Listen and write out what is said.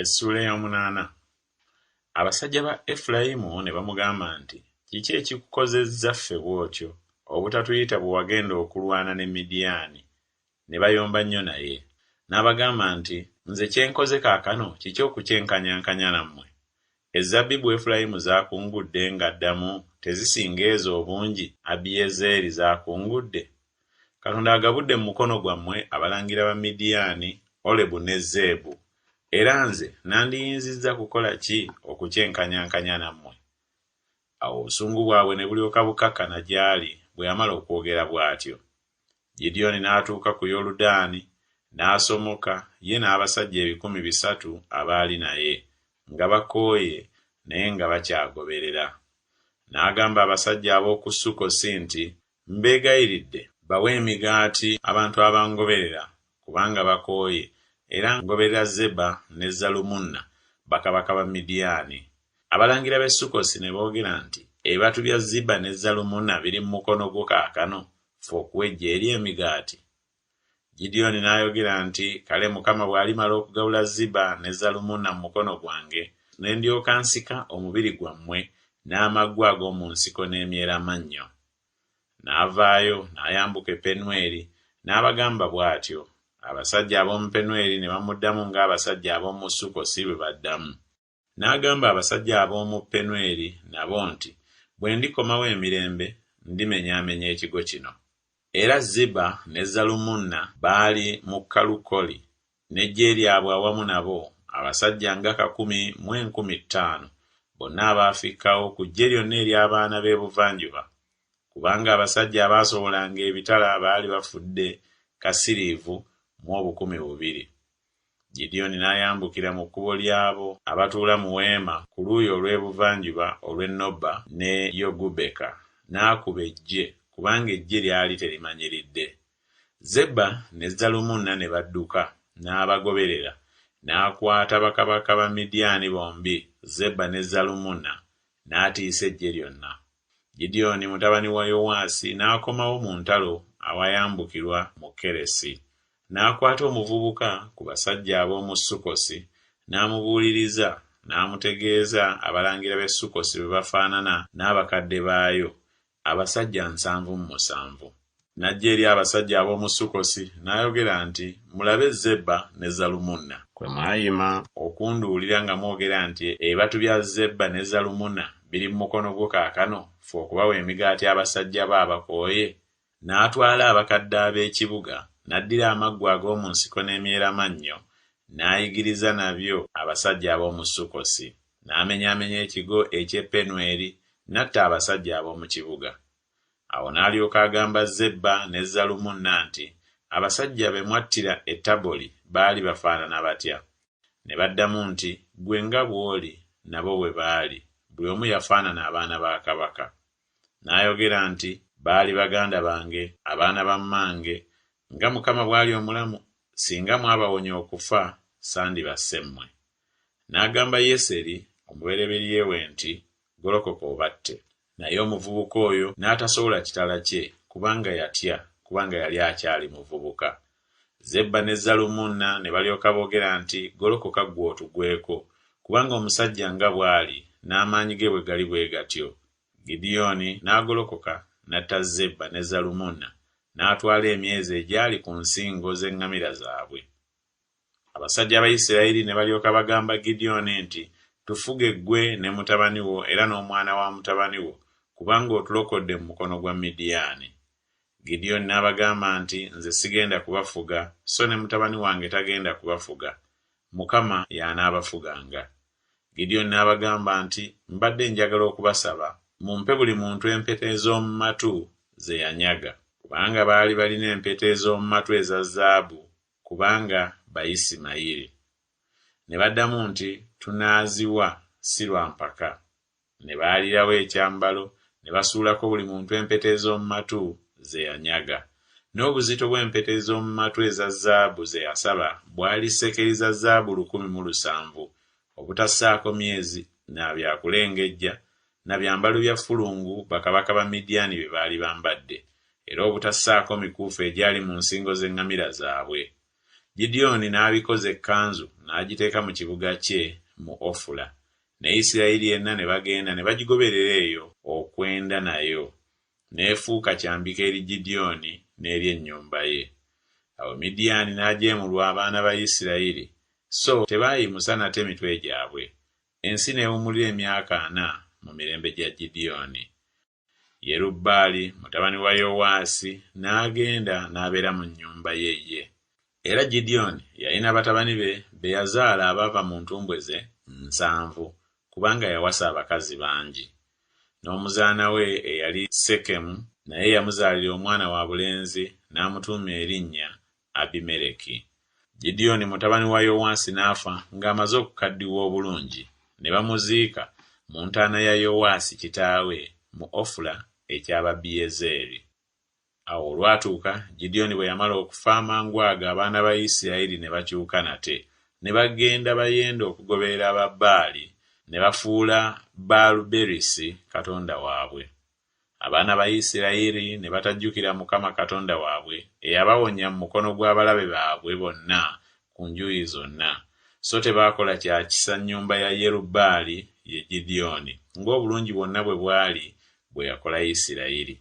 Essuula ey'omunaana. Abasajja ba Efulayimu ne bamugamba nti, kiki ekikukozezza ffe bw'otyo obutatuyita bwe wagenda okulwana ne Midiyaani? Ne bayomba nnyo naye. N'abagamba nti, nze kye nkoze kaakano kiki okukyenkanyankanya nammwe? Ezzabbibu Efulayimu zaakungudde ng'addamu tezisinga ezo obungi Abiyezeeri zaakungudde? Katonda agabudde mu mukono gwammwe abalangira ba Midiyaani, Olebu ne Zeebu. Era nze nandiyinzizza kukola ki okukyenkanyankanya nammwe? Awo obusungu bwabwe ne bulyoka bukakkana gy'ali bwe yamala okwogera bw'atyo. Gidyoni n'atuuka ku Yoludaani, n'asomoka ye n'abasajja 300 abaali naye, nga bakooye naye nga bakyagoberera. N'agamba abasajja ab'oku Sukkosi nti, mbeegayiridde bawe emigaati abantu abangoberera, kubanga bakooye, era ngoberera Zeba ne Zalumunna bakabaka ba Midiyaani. Abalangira b'e Sukkosi ne boogera nti, ebibatu bya Ziba ne Zalumunna biri mu mukono gwo kaakano, ffe okuwejja eri emigaati? Gidyoni n'ayogera nti, kale Mukama bw'alimala okugawula Ziba ne Zalumunna mu mukono gwange, ne ndyoka nsika omubiri gwammwe n'amaggwa ag'omu nsiko n'emyeramannyo. N'avaayo n'ayambuka e Penweri n'abagamba bw'atyo. Abasajja ab'omu Penweri ne bamuddamu ng'abasajja ab'omu Sukkosi bwe baddamu. N'agamba abasajja ab'omu Penweri nabo nti, bwe ndikomawo emirembe ndimenyaamenya ekigo kino. Era Ziba ne Zalumunna baali mu Kalukoli, n'eggye lyabwe awamu nabo abasajja nga 10,050, bonna abaafikkawo ku ggye lyonna ery'abaana b'ebuvanjuba, kubanga abasajja abaasobolanga ebitala baali bafudde kasiriivu mu 200,000. Gidyoni n'ayambukira mu kkubo ly'abo abatuula mu weema ku luuyi olw'ebuvanjuba olw'e Noba ne Yogubeka, n'akuba eggye, kubanga eggye lyali terimanyiridde. Zeba ne Zalumunna ne badduka, n'abagoberera, n'akwata bakabaka ba Midiyaani bombi, Zeba ne Zalumunna, n'atiisa eggye lyonna. Gidyoni mutabani wa Yowaasi n'akomawo mu ntalo awayambukirwa mu Keresi. N'akwata omuvubuka ku basajja ab'omu Sukkosi, n'amubuuliriza, n'amutegeeza abalangira b'e Sukkosi bwe bafaanana n'abakadde baayo, abasajja 770. N'ajja eri abasajja ab'omu Sukkosi n'ayogera nti, mulabe Zeba ne Zalumunna. Kwe mwayima okunduulira nga mwogera nti ebibatu bya Zeba ne Zalumunna biri mu mukono gwo kaakano, ffe okubawa emigaati abasajja bo abakooye? N'atwala abakadde ab'ekibuga, n'addira amaggwa ag'omu nsiko n'emyeramannyo, n'ayigiriza nabyo abasajja ab'omu Sukkosi. N'amenyaamenya ekigo eky'e Penweri, n'atta abasajja ab'omu kibuga. Awo n'alyoka agamba Zeba ne Zalumunna nti, abasajja be mwattira e Taboli baali bafaanana batya? Ne baddamu nti, gwe nga bw'oli nabo bwe baali, buli omu yafaanana abaana ba kabaka. N'ayogera nti, baali baganda bange, abaana ba mmange, nga Mukama bw'ali omulamu, singa mwabawonya okufa sandibasse mmwe. N'agamba Yeseri omubereberye we nti, golokoka obatte. Naye omuvubuka oyo n'atasobola kitala kye, kubanga yatya, kubanga yali akyali muvubuka. Zeba ne Zalumunna ne balyoka boogera nti, golokoka ggwe otugweko, kubanga omusajja nga bw'ali n'amaanyi ge bwe gali bwe gatyo. Gidyoni n'agolokoka n'atta Zeba ne Zalumunna, n'atwala emyezi egyali ku nsingo z'eŋŋamira zaabwe. Abasajja ba Isirayiri ne balyoka bagamba Gidyoni nti, tufuge ggwe ne mutabani wo era n'omwana wa mutabani wo, kubanga otulokodde mu mukono gwa Midiyaani. Gidyoni n'abagamba nti, nze sigenda kubafuga, so ne mutabani wange tagenda kubafuga. Mukama y'anaabafuganga. Gidyoni n'abagamba nti, mbadde njagala okubasaba, mumpe buli muntu empeta ez'omu matu ze yanyaga, kubanga baali balina empeta ez'omu matu eza zaabu, kubanga Bayisimayiri. Ne baddamu nti, tunaaziwa si lwa mpaka. Ne baalirawo ekyambalo, ne basuulako buli muntu empeta ez'omu matu ze yanyaga. N'obuzito bw'empeta ez'omu matu eza zaabu ze yasaba bwali sekeri za zaabu 1,700, obutassaako myezi na byakulengejja na byambalo bya ffulungu bakabaka ba Midiyaani bye baali bambadde, era obutassaako mikuufu egyali mu nsingo z'eŋŋamira zaabwe. Gidyoni n'abikoza ekkanzu n'agiteeka mu kibuga kye mu Ofula, ne Isirayiri yenna ne bagenda ne bagigoberera eyo okwenda nayo, n'efuuka kyambika eri Gidyoni n'eri ennyumba ye. Awo Midiyaani n'ajeemulwa abaana ba Isirayiri, so tebaayimusa nate mitwe gyabwe. Ensi n'ewummulira emyaka 4 mu mirembe gya Gidyoni. Yerubbaali mutabani wa Yowaasi n'agenda n'abeera mu nnyumba ye. Era Gidyoni yalina batabani be yazaala abaava mu ntumbwe ze 7, kubanga yawasa abakazi bangi. N'omuzaana we eyali Sekemu naye yamuzaalira omwana wabulenzi n'amutuuma erinnya Abimereki. Gidyoni mutabani wa Yowaasi n'afa ng'amaze okukaddiwa obulungi, ne bamuziika mu ntaana ya Yowaasi kitaawe mu Ofula eky'Ababiyezeeri. Awo olwatuuka Gidyoni bwe yamala okufa amangu ago, abaana ba Isirayiri ne bakyuka nate, ne bagenda bayenda okugoberera Ababaali, ne bafuula Baaluberisi katonda waabwe. Abaana ba Isirayiri ne batajjukira Mukama Katonda waabwe eyabawonya mu mukono gw'abalabe baabwe bonna ku njuyi zonna, so tebaakola kya kisa nnyumba ya Yerubbaali ye Gidyoni ng'obulungi bwonna bwe bwali bwe yakola Isirayiri.